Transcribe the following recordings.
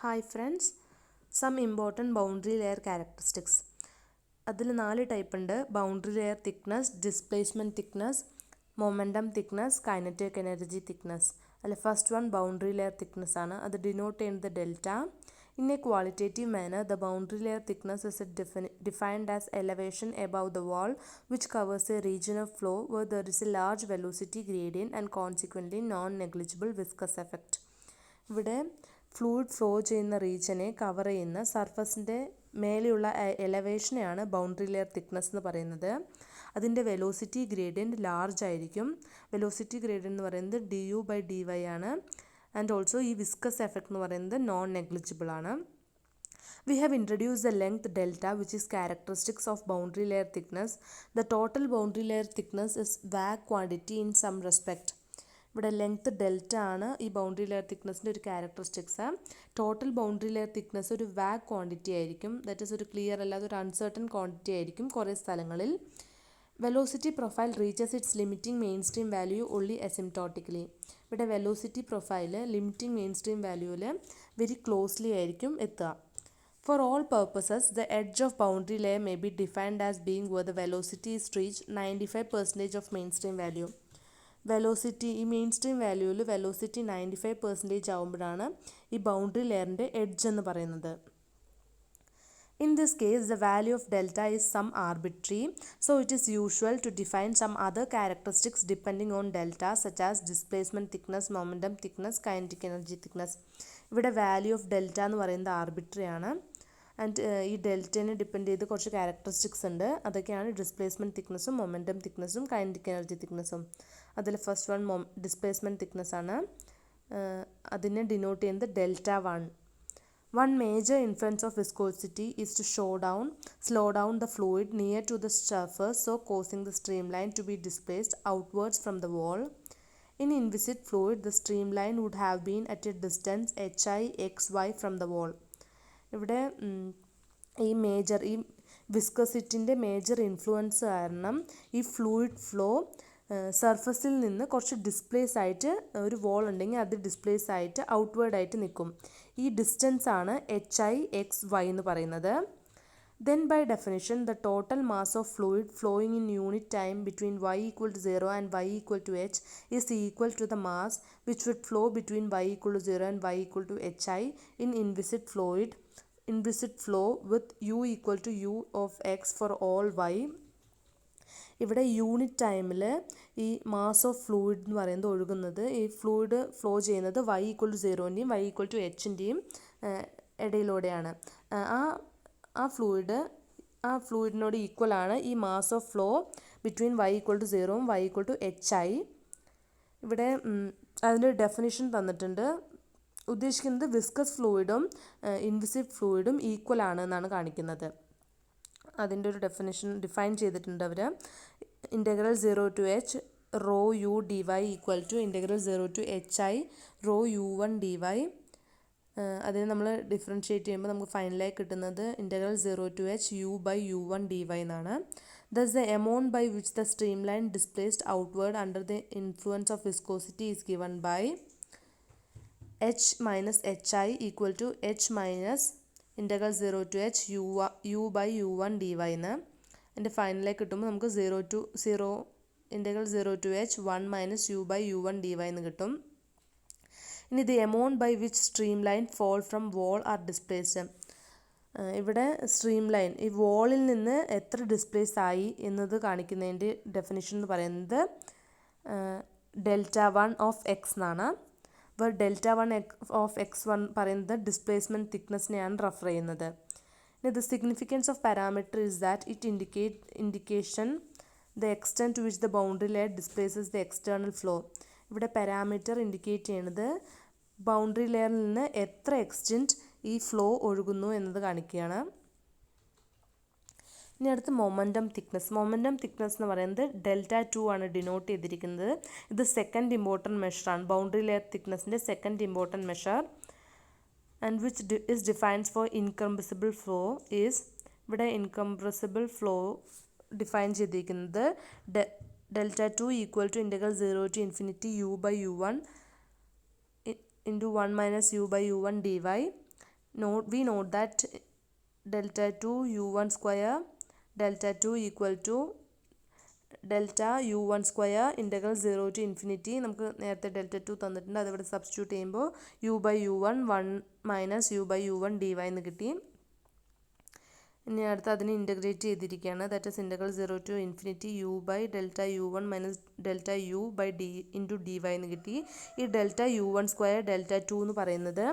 Hi friends, some important boundary layer characteristics. അതിൽ 4 type ഉണ്ട്. Boundary layer thickness, displacement thickness, momentum thickness, kinetic energy thickness. അതിൽ first one boundary layer thickness ആണ്. അത് denote ചെയ്യുന്നത് delta. In a qualitative manner, the boundary layer thickness is defined as elevation above the wall which covers a region of flow where there is a large velocity gradient and consequently non-negligible viscous effect. ഇവിടെ fluid flow ചെയ്യുന്ന റീജിയനെ cover ചെയ്യുന്ന സർഫസിൻ്റെ മേലെയുള്ള എലവേഷനെയാണ് boundary layer thickness എന്ന് പറയുന്നത്. അതിൻ്റെ velocity gradient large ആയിരിക്കും. Velocity gradient എന്ന് പറയുന്നത് du/dy ആണ്. ആൻഡ് ഓൾസോ ഈ വിസ്കസ് എഫക്റ്റ് എന്ന് പറയുന്നത് നോൺ നെഗ്ലിജിബിൾ ആണ്. We have introduced the length delta, which is characteristics of boundary layer thickness. The total boundary layer thickness is vague quantity in some respect. ഇവിടെ length delta ആണ് ഈ boundary layer തിക്നെസ്സിൻ്റെ ഒരു characteristics. Total boundary layer thickness ഒരു vague quantity ആയിരിക്കും. That is ഒരു clear അല്ലാതെ ഒരു അൺസർട്ടൺ ക്വാണ്ടിറ്റി ആയിരിക്കും കുറേ സ്ഥലങ്ങളിൽ. Velocity profile reaches its limiting main stream value only asymptotically. ഇവിടെ velocity profile limiting main stream വാല്യൂവിൽ വെരി ക്ലോസ്ലി ആയിരിക്കും എത്തുക. For all purposes, the edge of boundary layer may be defined as being where the velocity is reached 95% of mainstream value. Velocity ഈ main stream വാല്യൂവിൽ velocity 95% ആകുമ്പോഴാണ് ഈ boundary ലെയറിൻ്റെ edge എന്ന് പറയുന്നത്. In this case, the value of delta is some arbitrary, so it is usual to define some other characteristics depending on delta such as displacement thickness, momentum thickness, kinetic energy thickness. ഇവിടെ value of delta എന്ന് പറയുന്നത് arbitrary ആണ്. And ഈ ഡെൽറ്റനെ depend ചെയ്ത് കുറച്ച് characteristics ഉണ്ട്. അതൊക്കെയാണ് displacement തിക്നെസ്സും momentum തിക്നെസ്സും kinetic energy തിക്നെസ്സും. അതിൽ ഫസ്റ്റ് വൺ ഡിസ്പ്ലേസ്മെൻറ്റ് തിക്നെസ് ആണ്. അതിനെ ഡിനോട്ട് ചെയ്യുന്നത് delta 1. One major influence of viscosity is to slow down the fluid near to the surface, so causing the streamline to be displaced outwards from the wall. In inviscid fluid, the streamline would have been at a distance hi/xy from the wall. ഇവിടെ ഈ വിസ്കോസിറ്റിൻ്റെ major influence കാരണം ഈ fluid flow സർഫസിൽ നിന്ന് കുറച്ച് displace ആയിട്ട് ഒരു wall ഉണ്ടെങ്കിൽ അത് ഡിസ്പ്ലേസ് ആയിട്ട് ഔട്ട്വേർഡായിട്ട് നിൽക്കും. ഈ ഡിസ്റ്റൻസ് ആണ് hi/xy എന്ന് പറയുന്നത്. Then by definition, the total mass of fluid flowing in unit time between y=0 and y=h is equal to the mass which would flow between y=0 and y=hi in inviscid flow with u=u of x for all y. ഇവിടെ unit ടൈമിൽ ഈ mass of fluid എന്ന് പറയുന്നത് ഒഴുകുന്നത് ഈ fluid flow ചെയ്യുന്നത് y=0ൻ്റെയും y=hൻ്റെയും ഇടയിലൂടെയാണ്. ആ ഫ്ലൂയിഡിനോട് equal ആണ് ഈ മാസ് ഓഫ് ഫ്ലോ ബിറ്റ്വീൻ y=0ഉം y=hi. ഇവിടെ അതിൻ്റെ ഡെഫിനിഷൻ തന്നിട്ടുണ്ട്. ഉദ്ദേശിക്കുന്നത് വിസ്കസ് ഫ്ലൂയിഡും ഇൻവിസിഡ് ഫ്ലൂയിഡും ഈക്വൽ ആണ് എന്നാണ് കാണിക്കുന്നത്. അതിൻ്റെ ഒരു ഡിഫൈൻ ചെയ്തിട്ടുണ്ട് അവർ. Integral 0 to h rho u dy equal to integral 0 to hi rho u1 dy. അതിനെ നമ്മൾ ഡിഫറൻഷ്യേറ്റ് ചെയ്യുമ്പോൾ നമുക്ക് ഫൈനലായി കിട്ടുന്നത് integral 0 to h u/u1 dy എന്നാണ്. Thus the amount by which the streamline displaced outward under the influence of viscosity is given by h minus hi equal to h minus integral 0 to h u/u1 dy എന്ന്. എൻ്റെ ഫൈനലായി കിട്ടുമ്പോൾ നമുക്ക് integral 0 to h 1 minus u/u1 dy എന്ന് കിട്ടും. ഇനി the amount by which streamline fall from wall are displaced. ഇവിടെ streamline ഈ വോളിൽ നിന്ന് എത്ര ഡിസ്പ്ലേസ് ആയി എന്നത് കാണിക്കുന്നതിൻ്റെ ഡെഫിനിഷൻ എന്ന് പറയുന്നത് delta1 of x എന്നാണ്. ഇപ്പോൾ delta1 of x1 പറയുന്നത് ഡിസ്പ്ലേസ്മെൻറ്റ് തിക്നെസ്സിനെയാണ് റെഫർ ചെയ്യുന്നത്. The significance of parameter is that it indication the extent to which the boundary layer displaces the external flow. ഇവിടെ പാരാമീറ്റർ ഇൻഡിക്കേറ്റ് ചെയ്യുന്നത് ബൗണ്ടറി ലെയറിൽ നിന്ന് എത്ര എക്സ്റ്റെൻറ്റ് ഈ ഫ്ലോ ഒഴുകുന്നു എന്നത് കാണിക്കുകയാണ്. ഇനി അടുത്ത് മൊമെൻറ്റം തിക്നെസ് എന്ന് പറയുന്നത് delta2 ആണ് ഡിനോട്ട് ചെയ്തിരിക്കുന്നത്. ഇത് സെക്കൻഡ് ഇമ്പോർട്ടൻറ്റ് മെഷറാണ്. ബൗണ്ടറി ലെയർ തിക്നെസ്സിൻ്റെ second important measure and which is defined for incompressible flow is ഇവിടെ incompressible flow ഡിഫൈൻ ചെയ്തിരിക്കുന്നത് delta2 equal to integral 0 to infinity u/u1 into 1 minus u/u1 dy we note that delta 2 u1 square delta 2 equal to delta u1 square integral 0 to infinity. നമുക്ക് നേരത്തെ delta 2 തന്നിട്ടുണ്ട്, അതിവിടെ substitute ചെയ്യുമ്പോൾ u by u1 1 minus u by u1 dy എന്ന് കിട്ടി. ഇനി അടുത്ത് അതിനെ ഇൻ്റഗ്രേറ്റ് ചെയ്തിരിക്കുകയാണ്. That is integral 0 to infinity u by delta u1 minus delta u by d into dy എന്ന് കിട്ടി. ഈ delta u1 square delta 2 എന്ന് പറയുന്നത്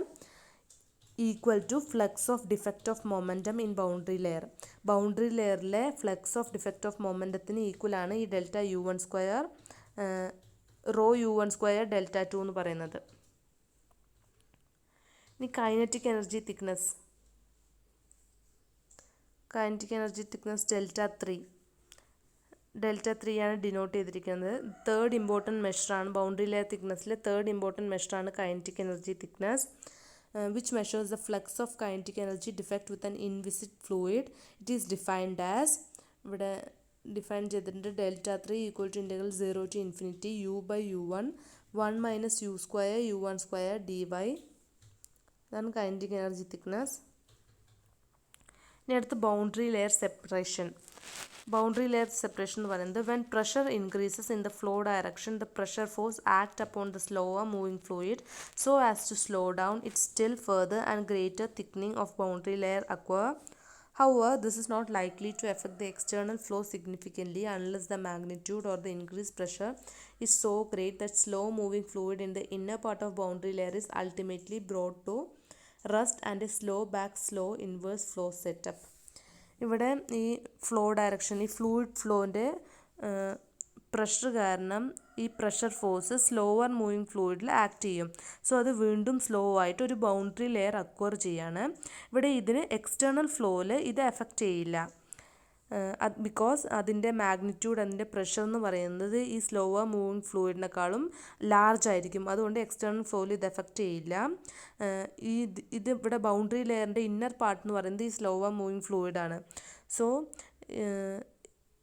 equal to flux of defect of momentum in boundary layer. Boundary ലെയറിലെ flux of defect of മൊമെൻറ്റത്തിന് ഈക്വലാണ് ഈ delta u one square rho u one square delta 2 എന്ന് പറയുന്നത്. ഇനി kinetic energy thickness. Kinetic energy thickness delta 3. Delta 3 ആണ് denote ചെയ്തിരിക്കുന്നത്. Third important മെഷറാണ് ബൗണ്ടറി ലെയർ തിക്നെസ്സിലെ തേർഡ് ഇമ്പോർട്ടൻറ്റ് മെഷറാണ് kinetic energy thickness. Which measures the flux of kinetic energy defect with an inviscid fluid. It is defined as ഇവിടെ define ചെയ്തിട്ടുണ്ട് delta 3 equal to integral 0 to infinity u by u1 1 minus u square u1 square dy. ഇതാണ് kinetic energy thickness. ഇനി അടുത്ത് boundary layer separation. Boundary layer separation എന്ന് പറയുന്നത് when pressure increases in the flow direction, the pressure force act upon the slower moving fluid so as to slow down its still further and greater thickening of boundary layer occur. However, this is not likely to affect the external flow significantly unless the magnitude or the increased pressure is so great that slow moving fluid in the inner part of boundary layer is ultimately brought to rest and a slow back slow inverse flow setup. ഇവിടെ ഈ flow direction, ഈ fluid ഫ്ലോൻ്റെ pressure കാരണം ഈ pressure force slower moving ഫ്ലൂയിഡിൽ act ചെയ്യും. So അത് വീണ്ടും സ്ലോ ആയിട്ട് ഒരു ബൗണ്ടറി ലെയർ അക്വയർ ചെയ്യാണ്. ഇവിടെ ഇതിന് എക്സ്റ്റേണൽ ഫ്ലോയിൽ ഇത് എഫക്റ്റ് ചെയ്യില്ല. ബിക്കോസ് അതിൻ്റെ മാഗ്നിറ്റ്യൂഡ്, അതിൻ്റെ പ്രഷർ എന്ന് പറയുന്നത് ഈ സ്ലോവർ മൂവിങ് ഫ്ലൂയിഡിനേക്കാളും ലാർജ് ആയിരിക്കും. അതുകൊണ്ട് എക്സ്റ്റേണൽ ഫ്ലോയിൽ ഇത് എഫക്റ്റ് ചെയ്യില്ല. ഇത് ഇവിടെ ബൗണ്ടറി ലെയറിൻ്റെ ഇന്നർ പാർട്ട് എന്ന് പറയുന്നത് ഈ സ്ലോവർ മൂവിങ് ഫ്ലൂയിഡാണ്. സോ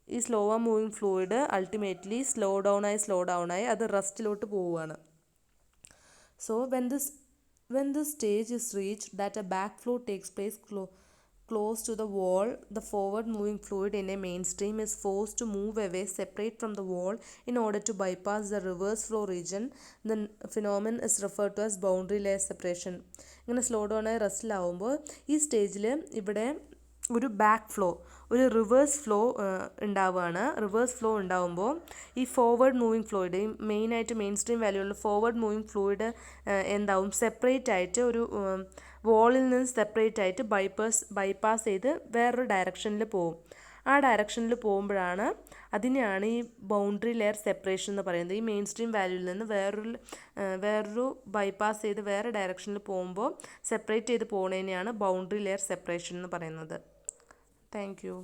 ഈ slower moving fluid ultimately slow down ആയി അത് റെസ്റ്റിലോട്ട് പോവുകയാണ്. So when this stage is reached that a backflow takes place close to the wall, the forward moving fluid in a mainstream is forced to move away, separate from the wall in order to bypass the reverse flow region. The phenomenon is referred to as boundary layer separation. ഇങ്ങനെ slow down ആയി റെസ്റ്റിലാവുമ്പോൾ ഈ സ്റ്റേജിൽ ഇവിടെ ഒരു back flow, ഒരു reverse flow ഉണ്ടാവുകയാണ്. Reverse flow ഉണ്ടാവുമ്പോൾ ഈ ഫോർവേഡ് മൂവിങ് ഫ്ലൂയിഡ്, ഈ മെയിനായിട്ട് മെയിൻ സ്ട്രീം വാല്യൂള്ള ഫോർവേഡ് മൂവിങ് ഫ്ലൂയിഡ് എന്താവും, സെപ്പറേറ്റ് ആയിട്ട് ഒരു വോളിൽ നിന്ന് സെപ്പറേറ്റ് ആയിട്ട് ബൈപ്പാസ് ചെയ്ത് വേറൊരു ഡയറക്ഷനിൽ പോകും. ആ ഡയറക്ഷനിൽ പോകുമ്പോഴാണ് അതിനെയാണ് ഈ ബൗണ്ടറി ലെയർ സെപ്പറേഷൻ എന്ന് പറയുന്നത്. ഈ മെയിൻ സ്ട്രീം വാല്യൂവിൽ നിന്ന് വേറൊരു ബൈപ്പാസ് ചെയ്ത് വേറെ ഡയറക്ഷനിൽ പോകുമ്പോൾ സെപ്പറേറ്റ് ചെയ്ത് പോകുന്നതിനെയാണ് ബൗണ്ടറി ലെയർ സെപ്പറേഷൻ എന്ന് പറയുന്നത്. Thank you.